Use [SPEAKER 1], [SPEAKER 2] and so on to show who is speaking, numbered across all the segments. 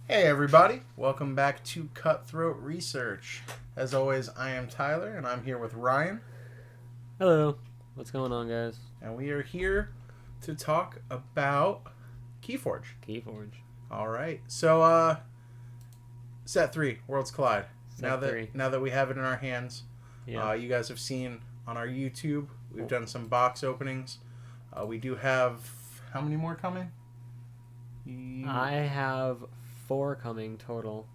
[SPEAKER 1] Hey everybody, welcome back to Cutthroat Research. As always, I am Tyler and I'm here with Ryan.
[SPEAKER 2] Hello. What's going on, guys?
[SPEAKER 1] And we are here to talk about Keyforge.
[SPEAKER 2] Keyforge.
[SPEAKER 1] Alright, so Set 3, Worlds Collide.
[SPEAKER 2] Set 3.
[SPEAKER 1] Now that we have it in our hands,
[SPEAKER 2] Yeah.
[SPEAKER 1] you guys have seen on our YouTube, we've done some box openings. We do have, how many more coming?
[SPEAKER 2] I have 4 coming total,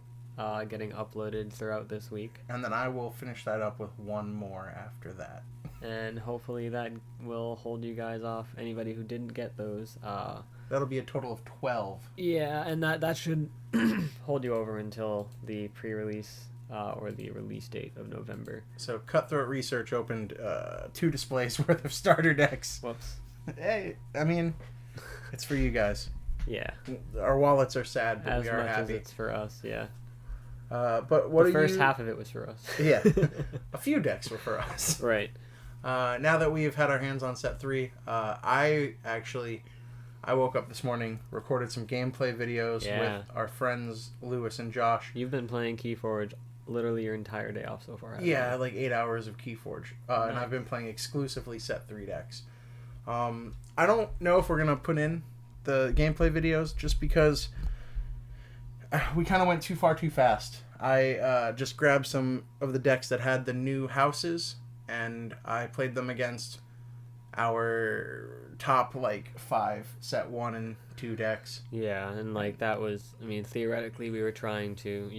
[SPEAKER 2] getting uploaded throughout this week.
[SPEAKER 1] And then I will finish that up with one more after that.
[SPEAKER 2] And hopefully that will hold you guys off. Anybody who didn't get those.
[SPEAKER 1] That'll be a total of 12.
[SPEAKER 2] Yeah, and that should hold you over until the pre-release or the release date of November.
[SPEAKER 1] So Cutthroat Research opened 2 displays worth of starter decks.
[SPEAKER 2] Whoops.
[SPEAKER 1] Hey, I mean, it's for you guys.
[SPEAKER 2] Yeah.
[SPEAKER 1] Our wallets are sad, but
[SPEAKER 2] As
[SPEAKER 1] we are
[SPEAKER 2] much
[SPEAKER 1] happy.
[SPEAKER 2] as it's for us, yeah.
[SPEAKER 1] But what
[SPEAKER 2] The
[SPEAKER 1] are
[SPEAKER 2] first half of it was for us.
[SPEAKER 1] Yeah. A few decks were for us.
[SPEAKER 2] Right.
[SPEAKER 1] Now that we have had our hands on set 3, I woke up this morning, recorded some gameplay videos with our friends Lewis and Josh.
[SPEAKER 2] You've been playing Keyforge literally your entire day off so far.
[SPEAKER 1] Yeah, like 8 hours of Keyforge. And I've been playing exclusively set 3 decks. I don't know if we're going to put in the gameplay videos just because we kind of went too far too fast. I just grabbed some of the decks that had the new houses and I played them against our top 5 set 1 and 2 decks.
[SPEAKER 2] Yeah, and that was, I mean, theoretically you were trying to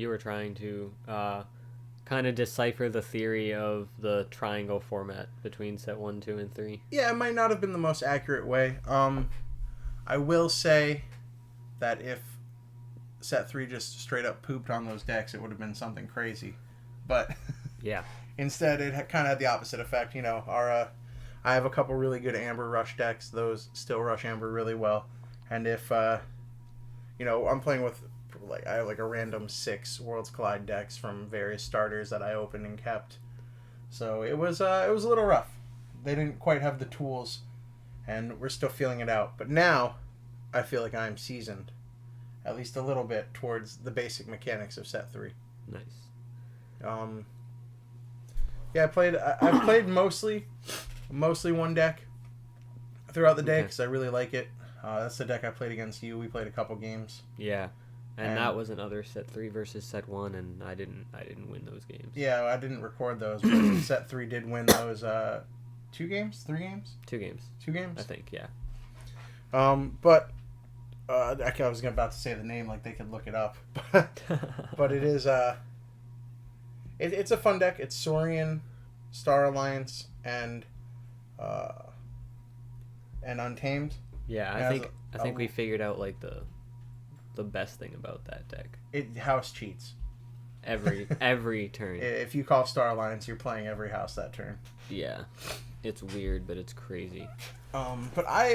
[SPEAKER 2] kind of decipher the theory of the triangle format between set 1, 2, and 3.
[SPEAKER 1] Yeah, it might not have been the most accurate way. I will say that if set 3 just straight up pooped on those decks, it would have been something crazy. But
[SPEAKER 2] yeah,
[SPEAKER 1] instead it kind of had the opposite effect. You know, I have a couple really good Amber Rush decks. Those still rush Amber really well. And if I'm playing with I have a random 6 Worlds Collide decks from various starters that I opened and kept. So it was a little rough. They didn't quite have the tools, and we're still feeling it out. But now I feel like I'm seasoned, at least a little bit, towards the basic mechanics of set 3.
[SPEAKER 2] Nice.
[SPEAKER 1] Yeah, I've played mostly one deck throughout the day because I really like it. That's the deck I played against you. We played a couple games.
[SPEAKER 2] Yeah, and that was another set 3 versus set 1, and I didn't win those games.
[SPEAKER 1] Yeah, I didn't record those, but set 3 did win those 2 games, 3 games,
[SPEAKER 2] 2 games,
[SPEAKER 1] 2 games.
[SPEAKER 2] I think. Yeah.
[SPEAKER 1] But I was about to say the name like they could look it up, but it is it's a fun deck. It's Saurian, Star Alliance, and Untamed.
[SPEAKER 2] Yeah, I think we figured out the best thing about that deck.
[SPEAKER 1] It house cheats.
[SPEAKER 2] Every turn.
[SPEAKER 1] If you call Star Alliance, you're playing every house that turn.
[SPEAKER 2] Yeah, it's weird, but it's crazy.
[SPEAKER 1] But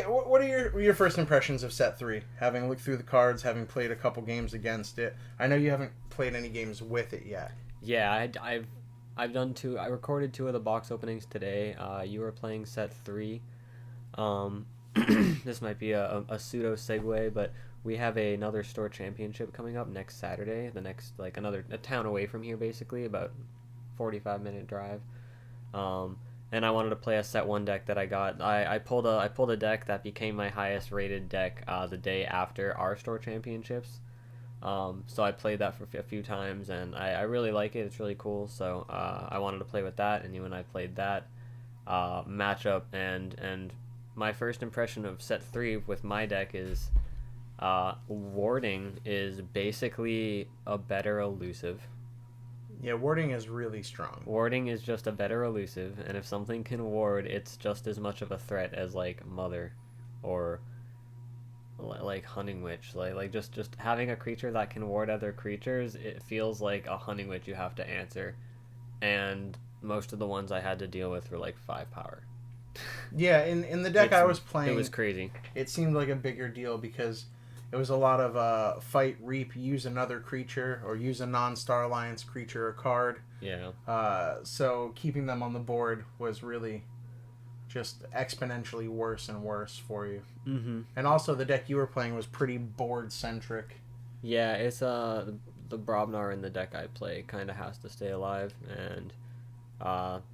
[SPEAKER 1] what are your first impressions of set 3? Having looked through the cards, having played a couple games against it. I know you haven't played any games with it yet.
[SPEAKER 2] Yeah, I've done 2. I recorded 2 of the box openings today. You were playing set 3. This might be a pseudo segue, but we have another store championship coming up next Saturday. The next a town away from here, basically about 45-minute drive. And I wanted to play a set 1 deck that I got. I pulled a deck that became my highest rated deck the day after our store championships. So I played that for a few times, and I really like it. It's really cool. So I wanted to play with that, and you and I played that matchup. And my first impression of set 3 with my deck is warding is basically a better elusive.
[SPEAKER 1] Yeah, warding is really strong.
[SPEAKER 2] Warding is just a better elusive, and if something can ward, it's just as much of a threat as Mother or Hunting Witch. Just having a creature that can ward other creatures, it feels like a Hunting Witch you have to answer, and most of the ones I had to deal with were 5 power.
[SPEAKER 1] Yeah, in the deck I was playing,
[SPEAKER 2] it was crazy.
[SPEAKER 1] It seemed like a bigger deal because it was a lot of fight, reap, use another creature, or use a non-Star Alliance creature or card.
[SPEAKER 2] Yeah.
[SPEAKER 1] So keeping them on the board was really just exponentially worse and worse for you.
[SPEAKER 2] Mm-hmm.
[SPEAKER 1] And also the deck you were playing was pretty board-centric.
[SPEAKER 2] Yeah, it's the Brobnar in the deck I play kind of has to stay alive, and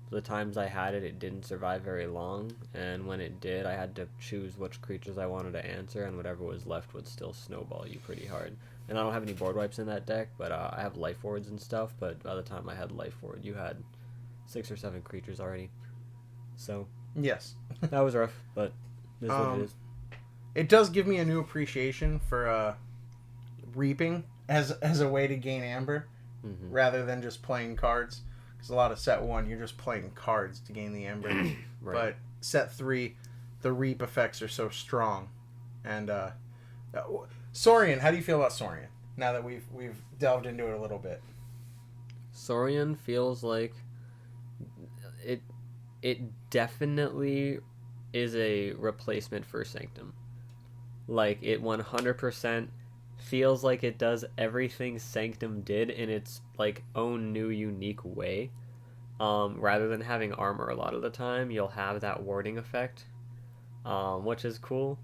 [SPEAKER 2] the times I had it, it didn't survive very long, and when it did, I had to choose which creatures I wanted to answer, and whatever was left would still snowball you pretty hard. And I don't have any board wipes in that deck, but I have life wards and stuff. But by the time I had life ward, you had 6 or 7 creatures already, so
[SPEAKER 1] Yes.
[SPEAKER 2] that was rough. But this is what it is.
[SPEAKER 1] It does give me a new appreciation for reaping as a way to gain amber, rather than just playing cards. Because a lot of set 1, you're just playing cards to gain the amber. Right. But set 3, the reap effects are so strong. And Saurian, how do you feel about Saurian? Now that we've delved into it a little bit.
[SPEAKER 2] Saurian feels like it definitely is a replacement for Sanctum. Like, it 100% feels like it does everything Sanctum did in its like own new unique way. Rather than having armor a lot of the time, you'll have that warding effect, which is cool.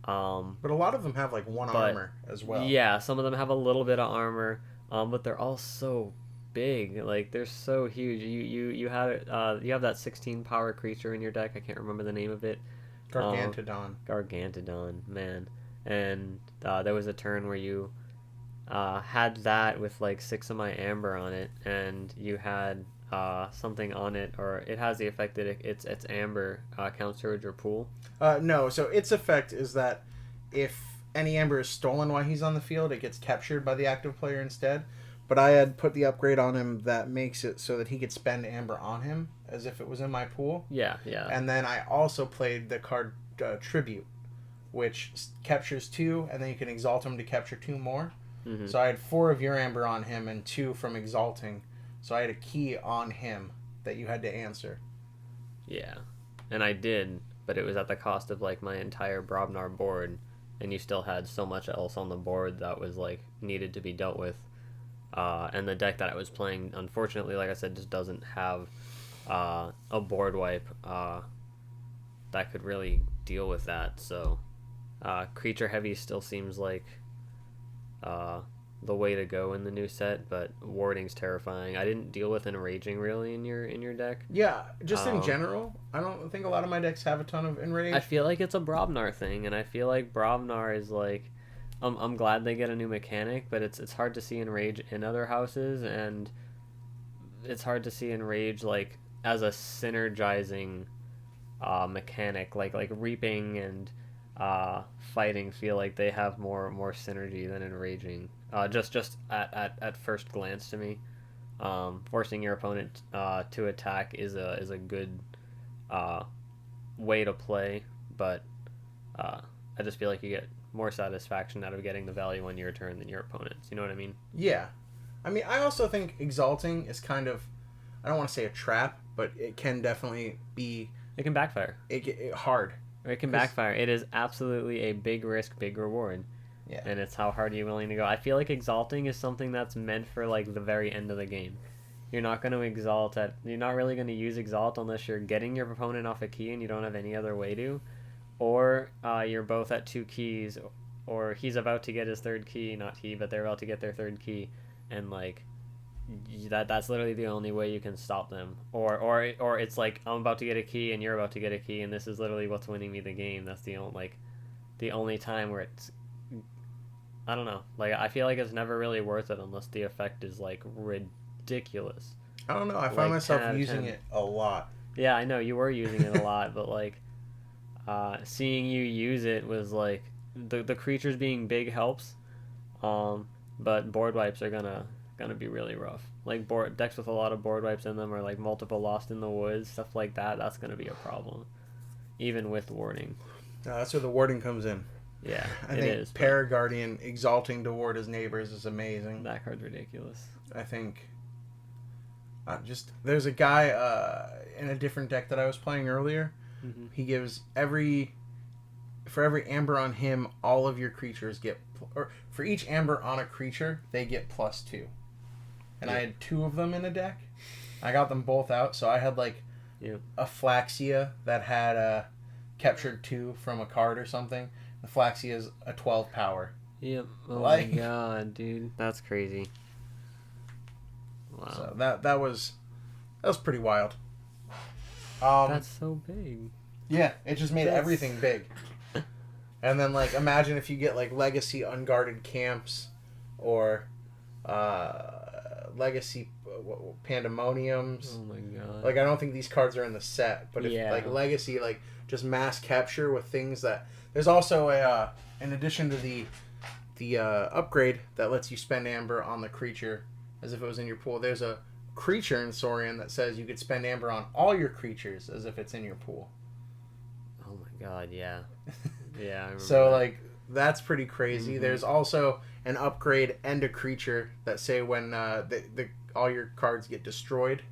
[SPEAKER 1] But a lot of them have like one armor as well.
[SPEAKER 2] Yeah, some of them have a little bit of armor, but they're all so big. Like, they're so huge. You have that 16 power creature in your deck. I can't remember the name of it. Gargantodon, man. And there was a turn where you had that with like 6 of my amber on it, and you had something on it, or it has the effect that it's amber counts towards your pool.
[SPEAKER 1] No, so its effect is that if any amber is stolen while he's on the field, it gets captured by the active player instead. But I had put the upgrade on him that makes it so that he could spend amber on him as if it was in my pool.
[SPEAKER 2] Yeah.
[SPEAKER 1] And then I also played the card Tribute, which captures 2, and then you can exalt him to capture 2 more. Mm-hmm. So I had 4 of your amber on him and 2 from exalting. So I had a key on him that you had to answer.
[SPEAKER 2] Yeah, and I did, but it was at the cost of like my entire Brobnar board, and you still had so much else on the board that was like needed to be dealt with. And the deck that I was playing, unfortunately, like I said, just doesn't have a board wipe that could really deal with that. So creature heavy still seems like the way to go in the new set, but warding's terrifying. I didn't deal with enraging really in your deck.
[SPEAKER 1] Yeah, just in general, I don't think a lot of my decks have a ton of enrage.
[SPEAKER 2] I feel like it's a Brobnar thing, and I feel like Brobnar is like, I'm glad they get a new mechanic, but it's hard to see enrage in other houses, and it's hard to see enrage like as a synergizing mechanic, like reaping and fighting feel like they have more synergy than enraging. Just at first glance to me, forcing your opponent to attack is a good way to play, but I just feel like you get more satisfaction out of getting the value on your turn than your opponent's. You know what I mean?
[SPEAKER 1] Yeah. I mean, I also think exalting is kind of, I don't want to say a trap, but it can definitely be...
[SPEAKER 2] It can backfire.
[SPEAKER 1] It hard.
[SPEAKER 2] It can backfire. It is absolutely a big risk, big reward.
[SPEAKER 1] Yeah.
[SPEAKER 2] And it's how hard are you willing to go. I feel like exalting is something that's meant for like the very end of the game. You're not going to exalt you're not really going to use exalt unless you're getting your opponent off a key and you don't have any other way to, or you're both at 2 keys, or he's about to get his 3rd key, not he, but they're about to get their 3rd key, and like that's literally the only way you can stop them. Or it's like, I'm about to get a key and you're about to get a key, and this is literally what's winning me the game. That's the only time where it's, I don't know. Like, I feel like it's never really worth it unless the effect is like ridiculous.
[SPEAKER 1] I don't know. I find myself using it a lot.
[SPEAKER 2] Yeah, I know you were using it a lot, but like seeing you use it was like the creatures being big helps, but board wipes are gonna be really rough. Like decks with a lot of board wipes in them, or like multiple Lost in the Woods, stuff like that. That's gonna be a problem, even with warding.
[SPEAKER 1] That's where the warding comes in.
[SPEAKER 2] Yeah,
[SPEAKER 1] I think Paraguardian exalting to ward his neighbors is amazing.
[SPEAKER 2] That card's ridiculous.
[SPEAKER 1] I think there's a guy in a different deck that I was playing earlier. Mm-hmm. He gives for every amber on him, all of your creatures get, or for each amber on a creature, they get +2. And I had 2 of them in a deck. I got them both out, so I had like a Flaxia that had captured 2 from a card or something. The Flaxia is a 12 power.
[SPEAKER 2] Yep. Oh
[SPEAKER 1] Like-
[SPEAKER 2] my god, dude, that's crazy. Wow.
[SPEAKER 1] So that was pretty wild.
[SPEAKER 2] That's so big.
[SPEAKER 1] Yeah, it just made
[SPEAKER 2] That's-
[SPEAKER 1] everything big. And then, like, imagine if you get, like, Legacy Unguarded Camps or Legacy Pandemoniums.
[SPEAKER 2] Oh my god.
[SPEAKER 1] Like, I don't think these cards are in the set, but if,
[SPEAKER 2] Yeah.
[SPEAKER 1] like, Legacy, like, just mass capture with things that... There's also a, in addition to the upgrade that lets you spend Amber on the creature as if it was in your pool, there's a creature in Saurian that says you could spend Amber on all your creatures as if it's in your pool.
[SPEAKER 2] Oh my god, yeah. Yeah, I remember
[SPEAKER 1] So,
[SPEAKER 2] that.
[SPEAKER 1] like, that's pretty crazy.
[SPEAKER 2] Mhm.
[SPEAKER 1] There's also an upgrade and a creature that say when all your cards get destroyed,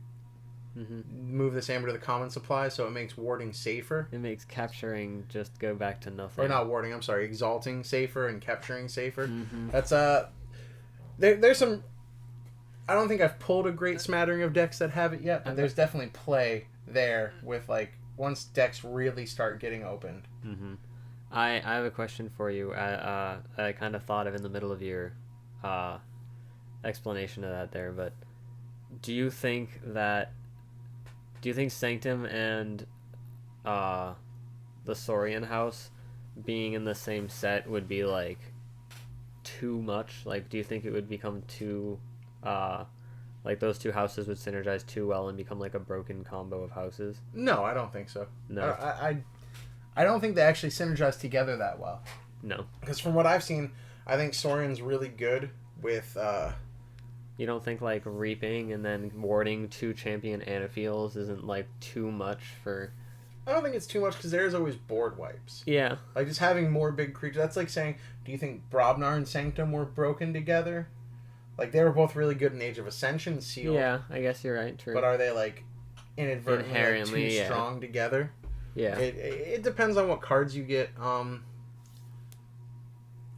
[SPEAKER 1] move this Amber to the common supply, so it makes warding safer.
[SPEAKER 2] It makes capturing just go back to nothing.
[SPEAKER 1] Or not warding, I'm sorry, exalting safer and capturing safer.
[SPEAKER 2] Mhm.
[SPEAKER 1] That's, there's some... I don't think I've pulled a great smattering of decks that have it yet, but there's definitely play there with, like, once decks really start getting opened.
[SPEAKER 2] Mm-hmm. I have a question for you. I kind of thought of in the middle of your explanation of that there, but do you think Sanctum and the Saurian house being in the same set would be like too much? Like, do you think it would become too like those two houses would synergize too well and become like a broken combo of houses?
[SPEAKER 1] No, I don't think so.
[SPEAKER 2] No.
[SPEAKER 1] I don't think they actually synergize together that well.
[SPEAKER 2] No.
[SPEAKER 1] Because from what I've seen, I think Saurian's really good with...
[SPEAKER 2] You don't think like reaping and then warding 2 champion Anaphiels isn't like too much for...
[SPEAKER 1] I don't think it's too much because there's always board wipes.
[SPEAKER 2] Yeah.
[SPEAKER 1] Like just having more big creatures. That's like saying, do you think Brobnar and Sanctum were broken together? Like they were both really good in Age of Ascension, sealed.
[SPEAKER 2] Yeah, I guess you're right. True.
[SPEAKER 1] But are they like inadvertently like,
[SPEAKER 2] Inherently,
[SPEAKER 1] too
[SPEAKER 2] yeah.
[SPEAKER 1] strong together?
[SPEAKER 2] Yeah.
[SPEAKER 1] It depends on what cards you get.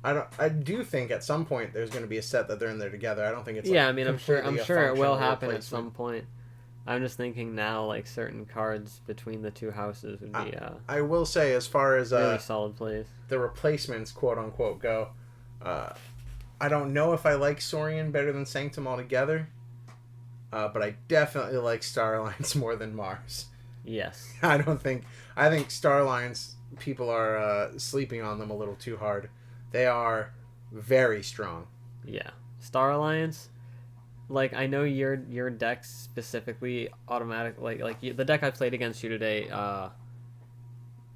[SPEAKER 1] I do think at some point there's going to be a set that they're in there together. I don't think it's like,
[SPEAKER 2] yeah, I mean, I'm sure
[SPEAKER 1] completely a
[SPEAKER 2] it will
[SPEAKER 1] functional
[SPEAKER 2] happen at
[SPEAKER 1] replacement.
[SPEAKER 2] some point. I'm just thinking now, like certain cards between the two houses would be
[SPEAKER 1] I will say, as far as
[SPEAKER 2] really solid plays.
[SPEAKER 1] the replacements, quote unquote, go, I don't know if I like Saurian better than Sanctum altogether, but I definitely like Star Alliance more than Mars.
[SPEAKER 2] Yes.
[SPEAKER 1] I think Star Alliance, people are sleeping on them a little too hard. They are very strong.
[SPEAKER 2] Yeah. Star Alliance. Like, I know your deck specifically automatic the deck I played against you today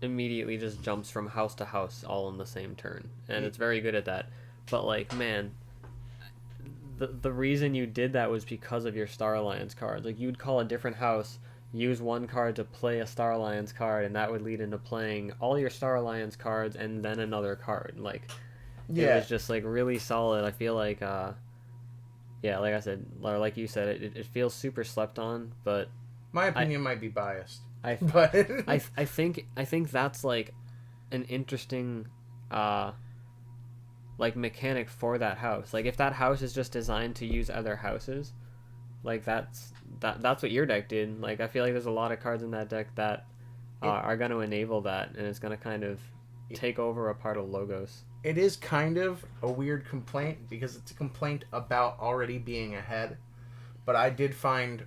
[SPEAKER 2] immediately just jumps from house to house all in the same turn, and it's very good at that. But like, man, the reason you did that was because of your Star Alliance cards. Like, you'd call a different house, use one card to play a Star Alliance card, and that would lead into playing all your Star Alliance cards and then another card. Like, it was just like really solid. I feel like yeah, like I said, or like you said, it feels super slept on, but
[SPEAKER 1] My opinion might be biased.
[SPEAKER 2] but
[SPEAKER 1] But
[SPEAKER 2] I think that's like an interesting like mechanic for that house. Like, if that house is just designed to use other houses, like that's what your deck did. Like, I feel like there's a lot of cards in that deck that are going to enable that, and it's going to kind of take over a part of Logos.
[SPEAKER 1] it is kind of a weird complaint because it's a complaint about already being ahead. But I did find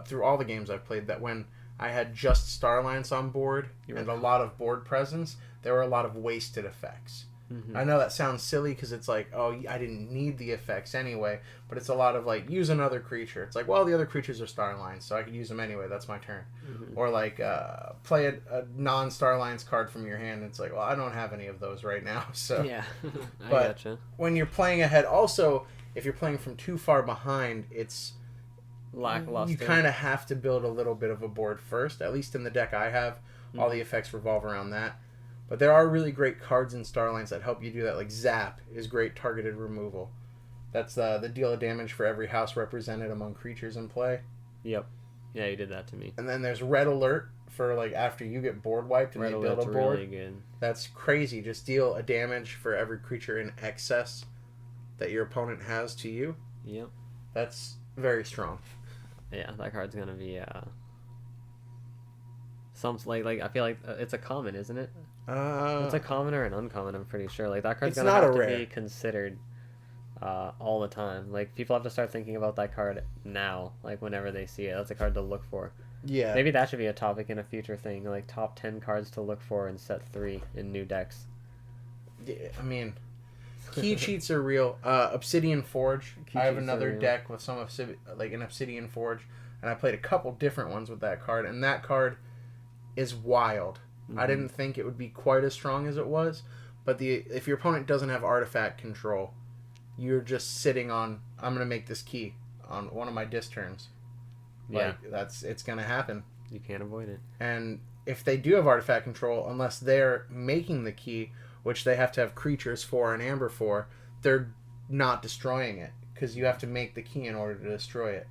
[SPEAKER 1] through all the games I've played that when I had just Star Alliance on board and a lot of board presence, there were a lot of wasted effects.
[SPEAKER 2] Mm-hmm.
[SPEAKER 1] I know that sounds silly because it's like, oh, I didn't need the effects anyway, but it's a lot of like, use another creature. It's like, well, the other creatures are Star Alliance, so I could use them anyway. That's my turn.
[SPEAKER 2] Mm-hmm.
[SPEAKER 1] Or like, play a non-Star Alliance card from your hand. It's like, well, I don't have any of those right now. So
[SPEAKER 2] Yeah, I
[SPEAKER 1] But-
[SPEAKER 2] gotcha.
[SPEAKER 1] when you're playing ahead, also, if you're playing from too far behind, it's
[SPEAKER 2] Lackluster.
[SPEAKER 1] you kind of have to build a little bit of a board first. At least in the deck I have, all the effects revolve around that. But there are really great cards in Star Alliance that help you do that. Like Zap is great targeted removal. That's the deal of damage for every house represented among creatures in play.
[SPEAKER 2] Yep. Yeah, you did that to me.
[SPEAKER 1] And then there's Red Alert for like after you get board wiped and
[SPEAKER 2] Red
[SPEAKER 1] they build
[SPEAKER 2] Alert's
[SPEAKER 1] a board.
[SPEAKER 2] really good.
[SPEAKER 1] That's crazy. Just deal a damage for every creature in excess that your opponent has to you.
[SPEAKER 2] Yep.
[SPEAKER 1] That's very strong.
[SPEAKER 2] Yeah, that card's gonna be some like I feel like it's a common, isn't it? It's a common or an uncommon, I'm pretty sure. Like, that card's
[SPEAKER 1] It's
[SPEAKER 2] gonna
[SPEAKER 1] not
[SPEAKER 2] have
[SPEAKER 1] a
[SPEAKER 2] to
[SPEAKER 1] rare.
[SPEAKER 2] be considered all the time. Like, people have to start thinking about that card now, like, whenever they see it. That's a card to look for.
[SPEAKER 1] Yeah.
[SPEAKER 2] Maybe that should be a topic in a future thing, like top 10 cards to look for in set 3 in new decks.
[SPEAKER 1] Yeah, I mean, key cheats are real. Obsidian Forge.
[SPEAKER 2] Key
[SPEAKER 1] I have
[SPEAKER 2] cheats are
[SPEAKER 1] another
[SPEAKER 2] real.
[SPEAKER 1] deck with some like an Obsidian Forge, and I played a couple different ones with that card, and that card is wild.
[SPEAKER 2] Mm-hmm.
[SPEAKER 1] I didn't think it would be quite as strong as it was, but if your opponent doesn't have artifact control, you're just sitting on, I'm gonna make this key on one of my disc turns. Like, it's gonna happen.
[SPEAKER 2] You can't avoid it.
[SPEAKER 1] And if they do have artifact control, unless they're making the key, which they have to have creatures for and amber for, they're not destroying it, because you have to make the key in order to destroy it.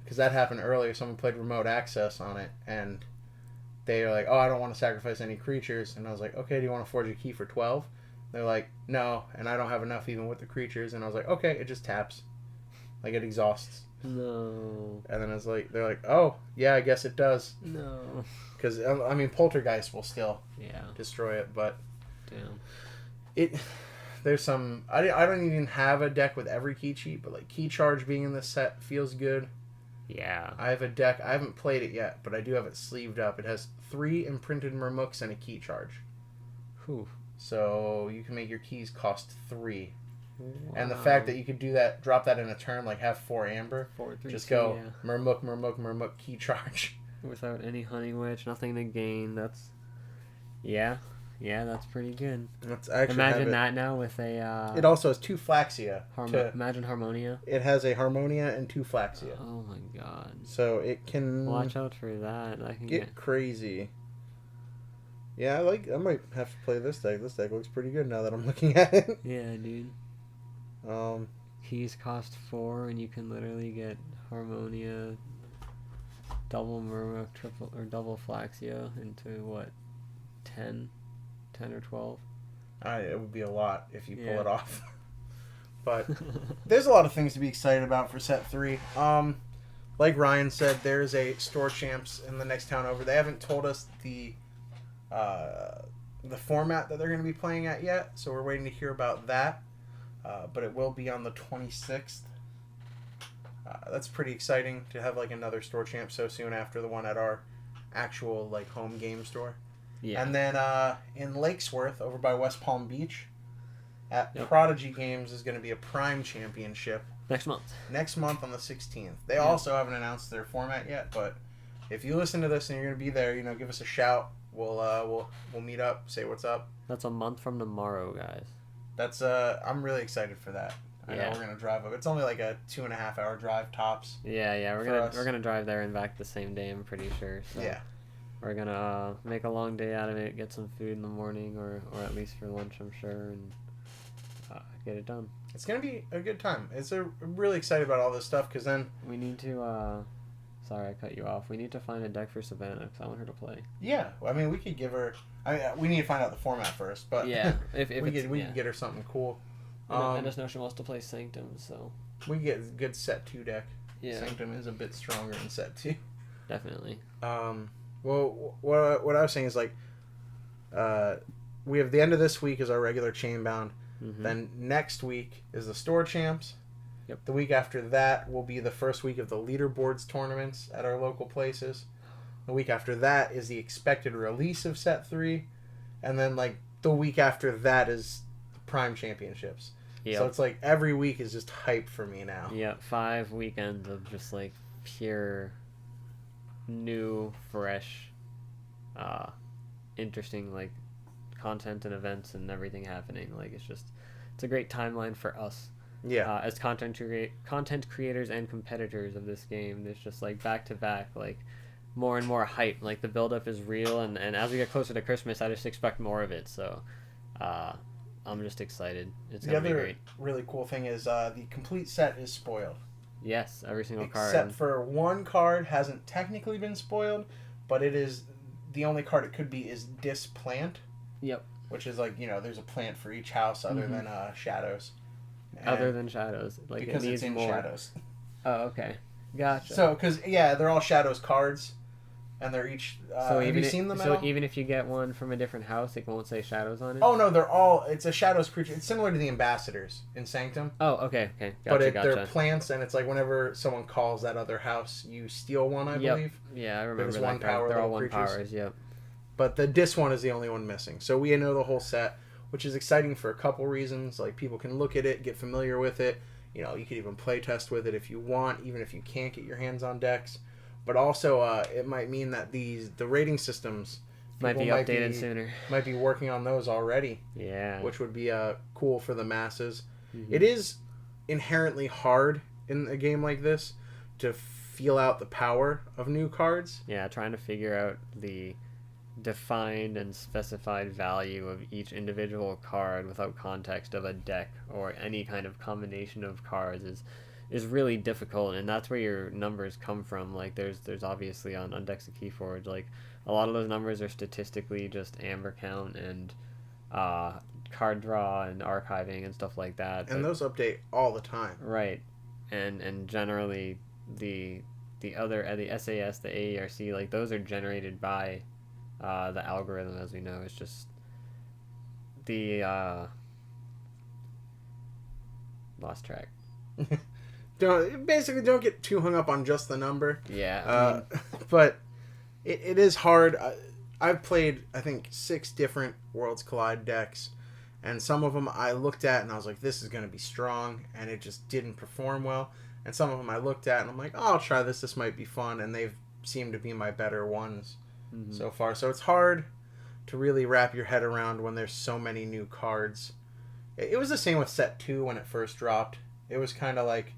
[SPEAKER 1] Because that happened earlier. Someone played remote access on it, and they were like, oh, I don't want to sacrifice any creatures. And I was like, okay, do you want to forge a key for 12? They're like, no, and I don't have enough even with the creatures. And I was like, okay, it just taps. Like, it exhausts.
[SPEAKER 2] No.
[SPEAKER 1] And then it's like, they're like, oh, yeah, I guess it does.
[SPEAKER 2] No.
[SPEAKER 1] Because, I mean, Poltergeist will still
[SPEAKER 2] Yeah.
[SPEAKER 1] destroy it, but
[SPEAKER 2] Damn.
[SPEAKER 1] there's some, I don't even have a deck with every key cheat, but like Key Charge being in this set feels good.
[SPEAKER 2] Yeah.
[SPEAKER 1] I have a deck, I haven't played it yet, but I do have it sleeved up. It has 3 imprinted Murmuks and a Key Charge.
[SPEAKER 2] Whew.
[SPEAKER 1] So you can make your keys cost 3.
[SPEAKER 2] Wow.
[SPEAKER 1] And the fact that you could do that, drop that in a turn, like have 4 amber,
[SPEAKER 2] 4, 3,
[SPEAKER 1] just
[SPEAKER 2] 2,
[SPEAKER 1] go
[SPEAKER 2] yeah.
[SPEAKER 1] Murmuk, Murmuk, Murmuk, Key Charge.
[SPEAKER 2] Without any Honey Witch, nothing to gain. That's... Yeah. Yeah, that's pretty good.
[SPEAKER 1] Let's actually
[SPEAKER 2] Imagine that now with a...
[SPEAKER 1] It also has 2 Flaxia.
[SPEAKER 2] Imagine Harmonia.
[SPEAKER 1] It has a Harmonia and 2 Flaxia.
[SPEAKER 2] Oh my god.
[SPEAKER 1] So it can...
[SPEAKER 2] Watch out for that. I can
[SPEAKER 1] get crazy. Yeah, I might have to play this deck. This deck looks pretty good now that I'm looking at it.
[SPEAKER 2] Yeah, dude. Keys cost 4, and you can literally get Harmonia, double Murmuk, triple or double Flaxia into what, 10 or 12.
[SPEAKER 1] It would be a lot if you pull
[SPEAKER 2] Yeah.
[SPEAKER 1] it off. But there's a lot of things to be excited about for set 3. Like Ryan said, there's a store champs in the next town over. They haven't told us the format that they're going to be playing at yet, so we're waiting to hear about that. But it will be on the 26th. That's pretty exciting to have like another store champ so soon after the one at our actual like home game store.
[SPEAKER 2] Yeah.
[SPEAKER 1] And then in Lakesworth, over by West Palm Beach, at
[SPEAKER 2] Yep.
[SPEAKER 1] Prodigy Games is going to be a Prime Championship
[SPEAKER 2] Next month
[SPEAKER 1] on the 16th. They
[SPEAKER 2] Yeah.
[SPEAKER 1] also haven't announced their format yet, but if you listen to this and you're going to be there, give us a shout. We'll meet up, say what's up.
[SPEAKER 2] That's a month from tomorrow, guys.
[SPEAKER 1] That's I'm really excited for that. I know
[SPEAKER 2] Yeah.
[SPEAKER 1] we're gonna drive up. It's only like a 2.5 hour drive tops.
[SPEAKER 2] Yeah,
[SPEAKER 1] For us.
[SPEAKER 2] we're gonna drive there and back the same day, I'm pretty sure. So
[SPEAKER 1] Yeah.
[SPEAKER 2] we're gonna make a long day out of it, get some food in the morning, or at least for lunch, I'm sure, and get it done.
[SPEAKER 1] It's gonna be a good time. I'm really excited about all this stuff because then
[SPEAKER 2] We need to sorry I cut you off. We need to find a deck for Savannah because I want her to play.
[SPEAKER 1] yeah, I mean we could give her. I mean we need to find out the format first, but
[SPEAKER 2] Yeah, if
[SPEAKER 1] we
[SPEAKER 2] it's,
[SPEAKER 1] could get her something cool.
[SPEAKER 2] I just know she wants to play Sanctum, so
[SPEAKER 1] We can get a good set 2 deck.
[SPEAKER 2] yeah,
[SPEAKER 1] Sanctum is a bit stronger in set 2.
[SPEAKER 2] definitely.
[SPEAKER 1] Well, what I was saying is like, we have the end of this week is our regular Chainbound.
[SPEAKER 2] Mm-hmm.
[SPEAKER 1] Then next week is the store champs.
[SPEAKER 2] Yep.
[SPEAKER 1] The week after that will be the first week of the leaderboards tournaments at our local places. The week after that is the expected release of set 3, and then like the week after that is the Prime Championships.
[SPEAKER 2] Yeah.
[SPEAKER 1] So it's like every week is just hype for me now.
[SPEAKER 2] Yeah, 5 weekends of just like pure, new, fresh, interesting like content and events and everything happening. Like it's a great timeline for us.
[SPEAKER 1] Yeah.
[SPEAKER 2] As content creators and competitors of this game. It's just like back to back, like more and more hype. Like the buildup is real, and as we get closer to Christmas, I just expect more of it. So, I'm just excited. It's gonna be great.
[SPEAKER 1] Really cool thing is the complete set is spoiled.
[SPEAKER 2] Yes, every single card.
[SPEAKER 1] Except for one card hasn't technically been spoiled, but it is the only card it could be is Displant.
[SPEAKER 2] Yep.
[SPEAKER 1] Which is like, there's a plant for each house other than Shadows.
[SPEAKER 2] Other than Shadows, like
[SPEAKER 1] because
[SPEAKER 2] it needs
[SPEAKER 1] it's in
[SPEAKER 2] more.
[SPEAKER 1] Shadows.
[SPEAKER 2] Oh, okay, gotcha.
[SPEAKER 1] So, because they're all Shadows cards, and they're each.
[SPEAKER 2] So
[SPEAKER 1] have
[SPEAKER 2] even
[SPEAKER 1] you seen them at all?
[SPEAKER 2] so even if you get one from a different house, it won't say shadows on it.
[SPEAKER 1] Oh no, they're all. It's a shadows creature. It's similar to the ambassadors in Sanctum.
[SPEAKER 2] Oh, okay.
[SPEAKER 1] But
[SPEAKER 2] Gotcha.
[SPEAKER 1] they're plants, and it's like whenever someone calls that other house, you steal one, I believe.
[SPEAKER 2] Yeah, I remember
[SPEAKER 1] There's
[SPEAKER 2] that
[SPEAKER 1] one
[SPEAKER 2] card.
[SPEAKER 1] power,
[SPEAKER 2] They're all
[SPEAKER 1] little
[SPEAKER 2] one
[SPEAKER 1] creatures.
[SPEAKER 2] powers. Yep.
[SPEAKER 1] But the Dis one is the only one missing. So we know the whole set, which is exciting for a couple reasons. Like, people can look at it, get familiar with it. You know, you can even play test with it if you want, even if you can't get your hands on decks. But also, it might mean that the rating systems
[SPEAKER 2] Might be updated sooner.
[SPEAKER 1] Might be working on those already.
[SPEAKER 2] Yeah.
[SPEAKER 1] Which would be cool for the masses.
[SPEAKER 2] Mm-hmm.
[SPEAKER 1] It is inherently hard in a game like this to feel out the power of new cards.
[SPEAKER 2] Yeah, trying to figure out the defined and specified value of each individual card without context of a deck or any kind of combination of cards is really difficult, and that's where your numbers come from. Like, there's obviously on decks of Keyforge, like, a lot of those numbers are statistically just amber count and card draw and archiving and stuff like that.
[SPEAKER 1] And those update all the time.
[SPEAKER 2] Right. And generally the other, the SAS, the AERC, like, those are generated by the algorithm, as we know. It's just the lost track.
[SPEAKER 1] Don't get too hung up on just the number.
[SPEAKER 2] Yeah.
[SPEAKER 1] But it is hard. I've played, I think, 6 different Worlds Collide decks, and some of them I looked at and I was like, this is going to be strong, and it just didn't perform well. And some of them I looked at and I'm like, oh, I'll try this. This might be fun, and they've seemed to be my better ones so far. So it's hard to really wrap your head around when there's so many new cards. It was the same with set 2 when it first dropped. It was kind of like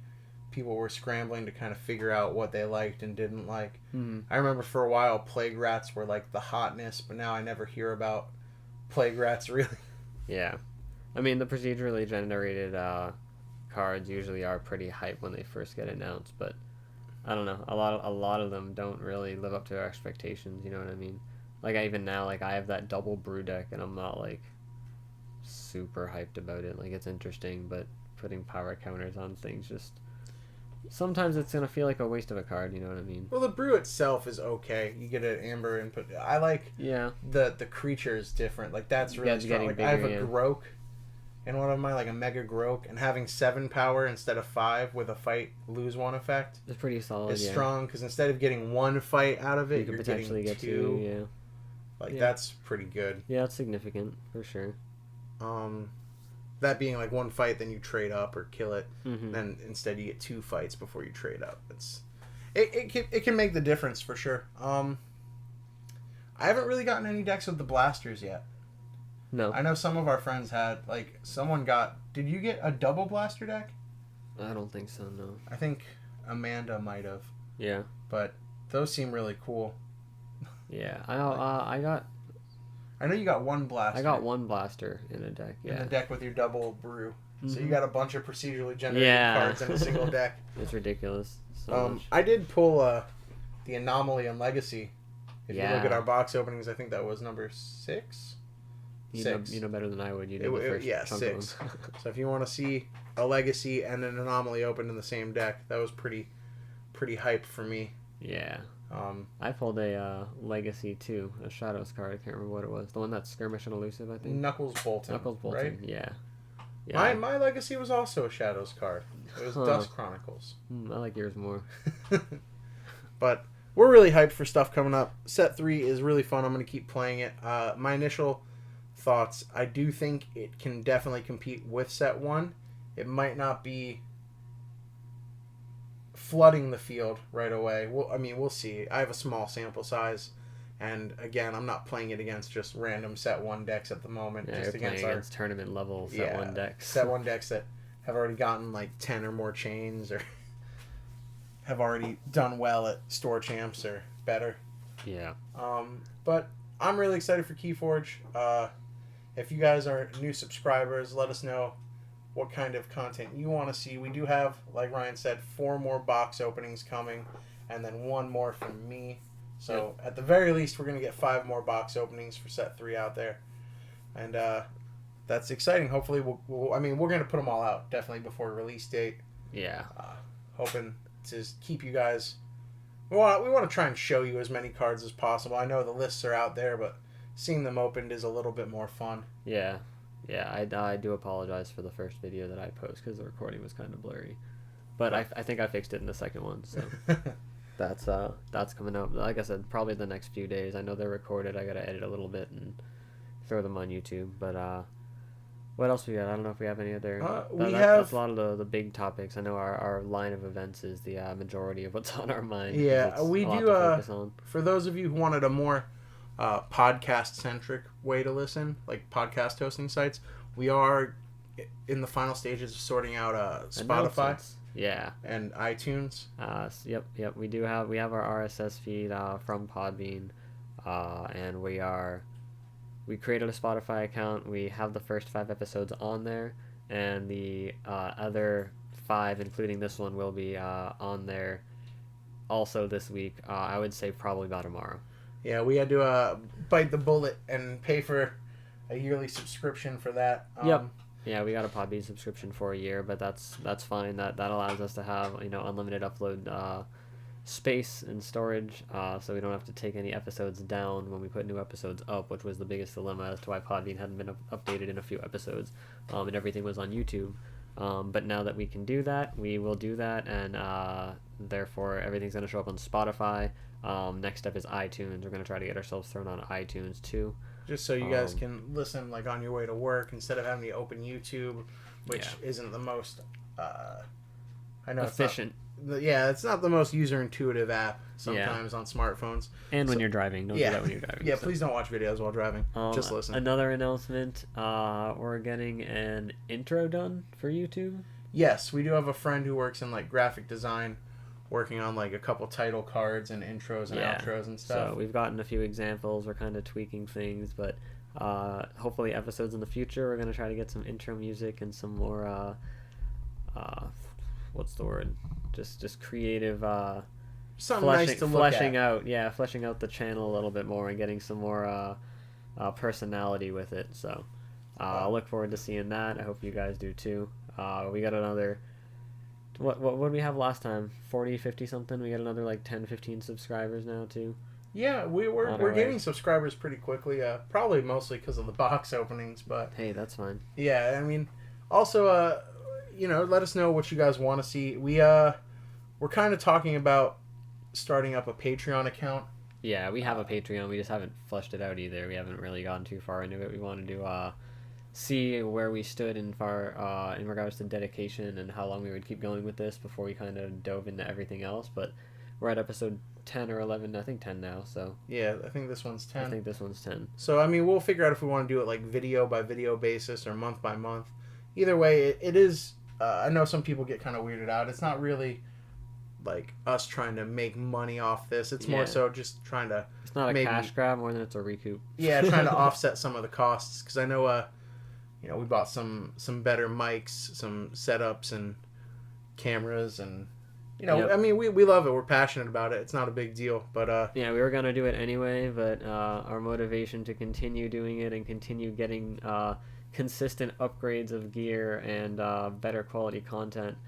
[SPEAKER 1] people were scrambling to kind of figure out what they liked and didn't like. I remember for a while Plague Rats were like the hotness, but now I never hear about Plague Rats really.
[SPEAKER 2] Yeah. I mean, the procedurally generated cards usually are pretty hype when they first get announced, but I don't know. A lot of them don't really live up to their expectations, you know what I mean? Like, even now, like, I have that double brew deck, and I'm not, like, super hyped about it. Like, it's interesting, but putting power counters on things just... Sometimes it's going to feel like a waste of a card, you know what I mean?
[SPEAKER 1] Well, the brew itself is okay. You get an amber input. I like the creature is different. Like, that's really strong. Like, I have a Grok in one of mine, like a Mega Grok, and having 7 power instead of 5 with a fight lose 1 effect.
[SPEAKER 2] It's pretty solid.
[SPEAKER 1] It's strong because instead of getting 1 fight out of it, you're
[SPEAKER 2] potentially
[SPEAKER 1] getting
[SPEAKER 2] get 2. Yeah.
[SPEAKER 1] Like, that's pretty good.
[SPEAKER 2] Yeah, it's significant for sure.
[SPEAKER 1] That being like 1 fight, then you trade up or kill it. Then instead you get 2 fights before you trade up. It can make the difference for sure. I haven't really gotten any decks with the blasters yet.
[SPEAKER 2] No.
[SPEAKER 1] I know some of our friends had, like, someone got... Did you get a double blaster deck?
[SPEAKER 2] I don't think so, no.
[SPEAKER 1] I think Amanda might have.
[SPEAKER 2] Yeah.
[SPEAKER 1] But those seem really cool.
[SPEAKER 2] Yeah. I
[SPEAKER 1] know you got 1 blaster.
[SPEAKER 2] I got 1 blaster in a deck, yeah.
[SPEAKER 1] In a deck with your double brew. So you got a bunch of procedurally generated cards in a single deck.
[SPEAKER 2] It's ridiculous. So much.
[SPEAKER 1] I did pull the Anomaly and Legacy. If you look at our box openings, I think that was number 6?
[SPEAKER 2] You know better than I would. You did the first chunk
[SPEAKER 1] 6.
[SPEAKER 2] of them.
[SPEAKER 1] So if you want to see a Legacy and an Anomaly opened in the same deck, that was pretty hype for me.
[SPEAKER 2] Yeah. I pulled a Legacy too, a Shadows card. I can't remember what it was. The one that's Skirmish and Elusive, I think.
[SPEAKER 1] Knuckles Bolton. Right?
[SPEAKER 2] Yeah.
[SPEAKER 1] My Legacy was also a Shadows card. It was Dust Chronicles.
[SPEAKER 2] I like yours more.
[SPEAKER 1] But we're really hyped for stuff coming up. Set 3 is really fun. I'm going to keep playing it. My initial thoughts, I do think it can definitely compete with Set 1. It might not be flooding the field right away. We'll see. I have a small sample size, and again, I'm not playing it against just random Set 1 decks at the moment.
[SPEAKER 2] Yeah,
[SPEAKER 1] just
[SPEAKER 2] you're playing against tournament level Set 1 decks.
[SPEAKER 1] Set 1 decks that have already gotten like 10 or more chains, or have already done well at store champs or better.
[SPEAKER 2] Yeah.
[SPEAKER 1] But I'm really excited for Keyforge. If you guys are new subscribers, let us know what kind of content you want to see. We do have, like Ryan said, 4 more box openings coming, and then 1 more from me. So at the very least, we're going to get 5 more box openings for Set 3 out there. And that's exciting. Hopefully, we're going to put them all out, definitely before release date.
[SPEAKER 2] Yeah.
[SPEAKER 1] Hoping to keep you guys we want to try and show you as many cards as possible. I know the lists are out there, but seeing them opened is a little bit more fun.
[SPEAKER 2] Yeah, yeah. I do apologize for the first video that I post because the recording was kind of blurry, but I think I fixed it in the second one. So that's coming out. Like I said, probably the next few days. I know they're recorded. I gotta edit a little bit and throw them on YouTube. But what else we got? I don't know if we have any other. That's a lot of the big topics. I know our line of events is the majority of what's on our mind.
[SPEAKER 1] Yeah, we do.
[SPEAKER 2] On.
[SPEAKER 1] For those of you who wanted a more podcast-centric way to listen, like podcast hosting sites, we are in the final stages of sorting out Spotify.
[SPEAKER 2] Yeah.
[SPEAKER 1] And iTunes.
[SPEAKER 2] Yep. We have our RSS feed from Podbean, and we created a Spotify account. We have the first 5 episodes on there, and the other 5, including this one, will be on there also this week. I would say probably by tomorrow.
[SPEAKER 1] Yeah, we had to bite the bullet and pay for a yearly subscription for that.
[SPEAKER 2] Yep. Yeah, we got a Podbean subscription for a year, but that's fine. That allows us to have unlimited upload space and storage, so we don't have to take any episodes down when we put new episodes up, which was the biggest dilemma as to why Podbean hadn't been updated in a few episodes, and everything was on YouTube. But now that we can do that, we will do that, and therefore everything's going to show up on Spotify. Next step is iTunes. We're going to try to get ourselves thrown on iTunes too.
[SPEAKER 1] Just so you guys can listen like on your way to work instead of having to open YouTube, which isn't the most I know
[SPEAKER 2] efficient.
[SPEAKER 1] It's not the most user intuitive app sometimes on smartphones.
[SPEAKER 2] And when you're driving, don't do that when you're driving.
[SPEAKER 1] Yeah, please don't watch videos while driving. Just listen.
[SPEAKER 2] Another announcement: we're getting an intro done for YouTube.
[SPEAKER 1] Yes, we do have a friend who works in like graphic design, working on like a couple title cards and intros and outros and stuff.
[SPEAKER 2] So we've gotten a few examples. We're kind of tweaking things, but hopefully episodes in the future we're going to try to get some intro music and some more what's the word? Just creative
[SPEAKER 1] something nice to look
[SPEAKER 2] at. Fleshing out the channel a little bit more and getting some more personality with it. So I'll look forward to seeing that. I hope you guys do too. We got another what did we have last time? 40, 50 something. We got another like 10, 15 subscribers now too.
[SPEAKER 1] Yeah, we're gaining subscribers pretty quickly. Probably mostly because of the box openings, but
[SPEAKER 2] hey, that's fine.
[SPEAKER 1] Yeah, I mean, also let us know what you guys want to see. We're kind of talking about starting up a Patreon account.
[SPEAKER 2] Yeah, we have a Patreon. We just haven't fleshed it out either. We haven't really gotten too far into it. We wanted to see where we stood in regards to dedication and how long we would keep going with this before we kind of dove into everything else. But we're at episode 10 or 11, I think 10 now. So
[SPEAKER 1] yeah, I think this one's 10.
[SPEAKER 2] I think this one's 10.
[SPEAKER 1] So I mean, we'll figure out if we want to do it like video by video basis or month by month. Either way, it is. I know some people get kind of weirded out. It's not really like us trying to make money off this. It's more so just trying to.
[SPEAKER 2] It's not a cash grab more than it's a recoup.
[SPEAKER 1] Yeah, trying to offset some of the costs because I know we bought some better mics, some setups and cameras, and I mean we love it. We're passionate about it. It's not a big deal, but
[SPEAKER 2] we were gonna do it anyway. But our motivation to continue doing it and continue getting consistent upgrades of gear and better quality content,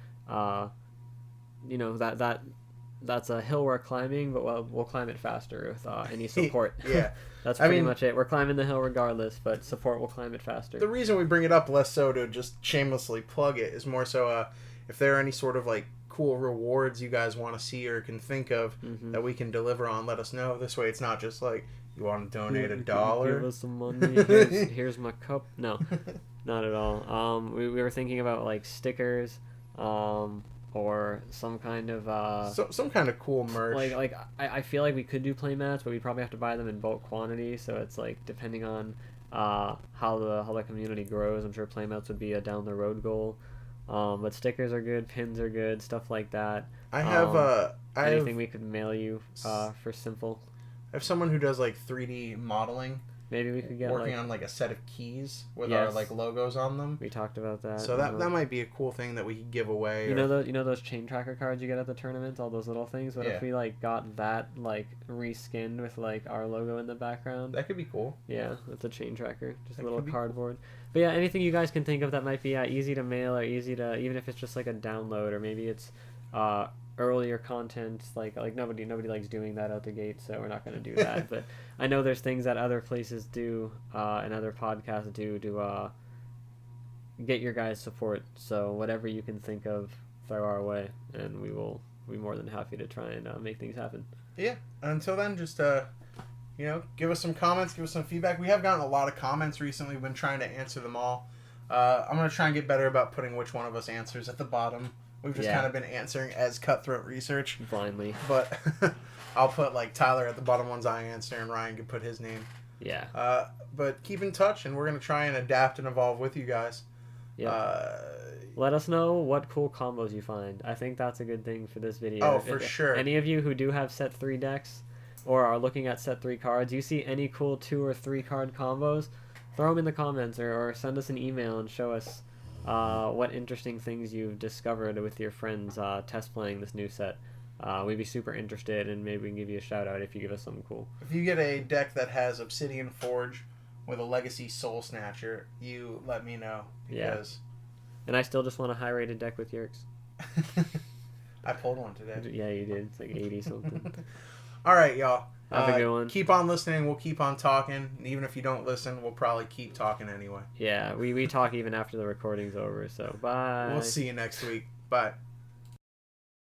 [SPEAKER 2] that's a hill we're climbing, but we'll climb it faster with any support.
[SPEAKER 1] Yeah.
[SPEAKER 2] That's pretty much it. We're climbing the hill regardless, but support will climb it faster.
[SPEAKER 1] The reason we bring it up less so to just shamelessly plug it is more so if there are any sort of like cool rewards you guys want to see or can think of that we can deliver on, let us know. This way it's not just like you want to donate $1.
[SPEAKER 2] Give us some money. Here's my cup. No, not at all. We were thinking about like stickers, or some kind of
[SPEAKER 1] some kind of cool merch.
[SPEAKER 2] Like I feel like we could do playmats, but we'd probably have to buy them in bulk quantity. So it's like depending on how the community grows. I'm sure playmats would be a down the road goal. But stickers are good, pins are good, stuff like that.
[SPEAKER 1] I have
[SPEAKER 2] anything we could mail you for simple.
[SPEAKER 1] I have someone who does like 3D modeling.
[SPEAKER 2] Maybe we could get
[SPEAKER 1] working on like a set of keys with our like logos on them.
[SPEAKER 2] We talked about that.
[SPEAKER 1] So that might be a cool thing that we could give away.
[SPEAKER 2] You know those chain tracker cards you get at the tournaments, all those little things. What if we like got that like reskinned with like our logo in the background?
[SPEAKER 1] That could be cool.
[SPEAKER 2] Yeah, that's a chain tracker, just a little cardboard. But yeah, anything you guys can think of that might be easy to mail or easy to, even if it's just like a download or maybe it's earlier content. Like nobody likes doing that out the gate, so we're not going to do that. But I know there's things that other places do and other podcasts do to get your guys' support. So whatever you can think of, throw our way, and we will be more than happy to try and make things happen.
[SPEAKER 1] Yeah. Until then, just give us some comments, give us some feedback. We have gotten a lot of comments recently. We've been trying to answer them all. I'm gonna try and get better about putting which one of us answers at the bottom. We've just kind of been answering as Cutthroat Research
[SPEAKER 2] blindly,
[SPEAKER 1] but I'll put like Tyler at the bottom ones I answer, and Ryan can put his name.
[SPEAKER 2] Yeah.
[SPEAKER 1] But keep in touch, and we're gonna try and adapt and evolve with you guys.
[SPEAKER 2] Yeah. Let us know what cool combos you find. I think that's a good thing for this video.
[SPEAKER 1] Oh, for sure.
[SPEAKER 2] Any of you who do have set 3 decks or are looking at set 3 cards, you see any cool 2 or 3 card combos, throw them in the comments or send us an email and show us what interesting things you've discovered with your friends test playing this new set. We'd be super interested, and maybe we can give you a shout out if you give us something cool.
[SPEAKER 1] If you get a deck that has Obsidian Forge with a Legacy Soul Snatcher, you let me know. Because...
[SPEAKER 2] And I still just want a high rated deck with Yerks.
[SPEAKER 1] I pulled one today.
[SPEAKER 2] Yeah, you did. It's like 80 something.
[SPEAKER 1] All right, y'all.
[SPEAKER 2] Have a good one.
[SPEAKER 1] Keep on listening. We'll keep on talking. And even if you don't listen, we'll probably keep talking anyway.
[SPEAKER 2] Yeah, we talk even after the recording's over. So bye.
[SPEAKER 1] We'll see you next week. Bye.